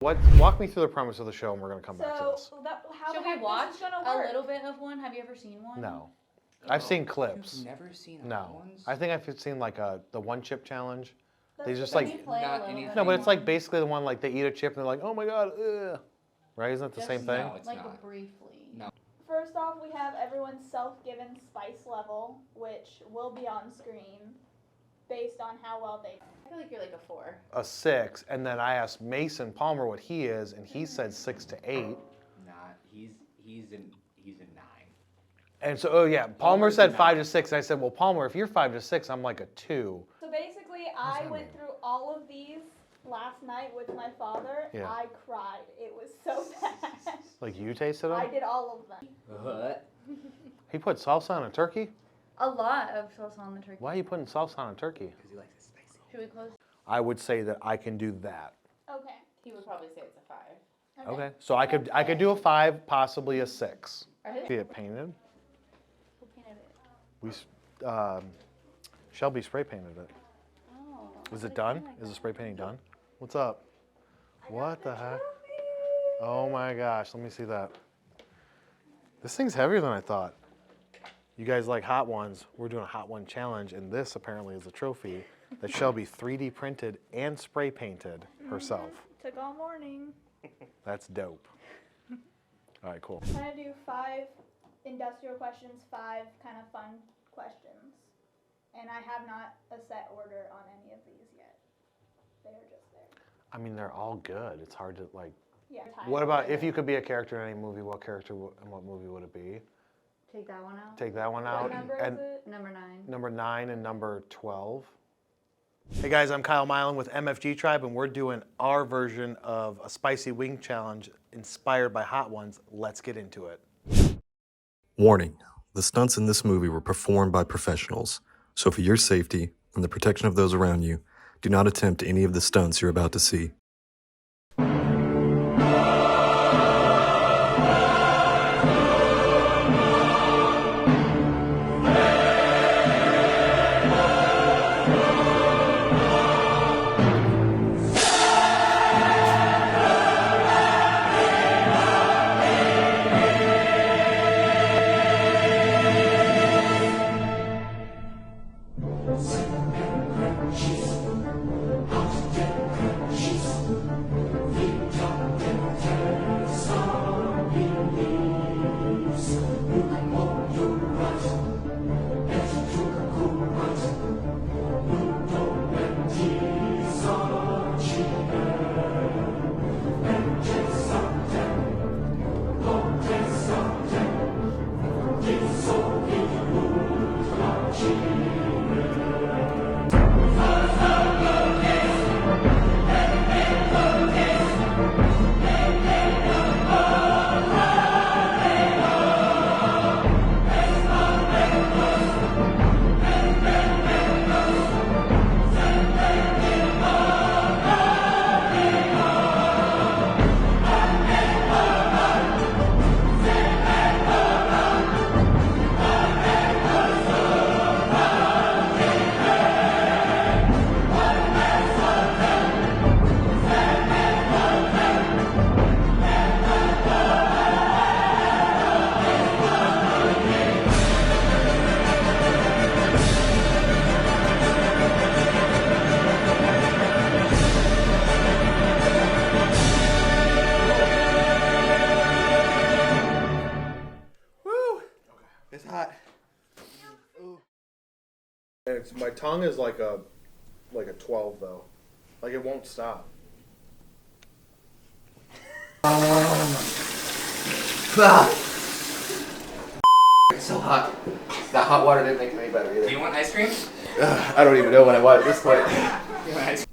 Walk me through the premise of the show, and we're gonna come back to this. How should we watch a little bit of one? Have you ever seen one? No, I've seen clips. You've never seen No, ones? I think I've seen like the one chip challenge. They just Can like you play a little bit? no, but it's like basically the one like they eat a chip and they're like, oh my god, ugh. Right? Isn't that the same thing? No, it's like not. briefly. No. First off, we have everyone's self-given spice level, which will be on screen based on how well they. I feel like you're like a 4. A 6, and then I asked Mason Palmer what he is, and he said 6 to 8. Not. He's a 9. And so, oh yeah, Palmer Palmer's said a 5 9. to 6. And I said, well, Palmer, if you're 5 to 6, I'm like a 2. So basically, I went through all of these last night with my father. Yeah. I cried. It was so bad. Like you tasted I them? did all of them. What? He put salsa on a turkey? A lot of sauce on the turkey. Why are you putting salsa on a turkey? Because he likes it spicy. Should we close? I would say that I can do that. Okay. He would probably say it's a 5. Okay, so I could do a 5, possibly a 6. Are his- See it painted? Who painted it? We, Shelby spray painted it. Oh. Is it done? Is the spray painting done? What's up? What the heck? Oh my gosh, let me see that. This thing's heavier than I thought. You guys like hot ones. We're doing a hot one challenge, and this apparently is a trophy that Shelby 3D printed and spray painted herself. Took all morning. That's dope. All right, cool. I'm trying to do 5 industrial questions, 5 kind of fun questions. And I have not a set order on any of these yet. They are just there. I mean, they're all good. It's hard to like. Yeah. What about if you could be a character in any movie? What character and what movie would it be? Take that one out. Take that one out. What number And is it? Number 9. number 9 and number 12. Hey guys, I'm Kyle Milan with MFG Tribe, and we're doing our version of a spicy wing challenge inspired by Hot Ones. Let's get into it. Warning, the stunts in this movie were performed by professionals, so for your safety and the protection of those around you, do not attempt any of the stunts you're about to see. It's hot. And my tongue is like a 12 though. Like it won't stop. It's so hot. That hot water didn't make it any better either. Do you want ice cream? I don't even know what I want at this point. You want ice cream?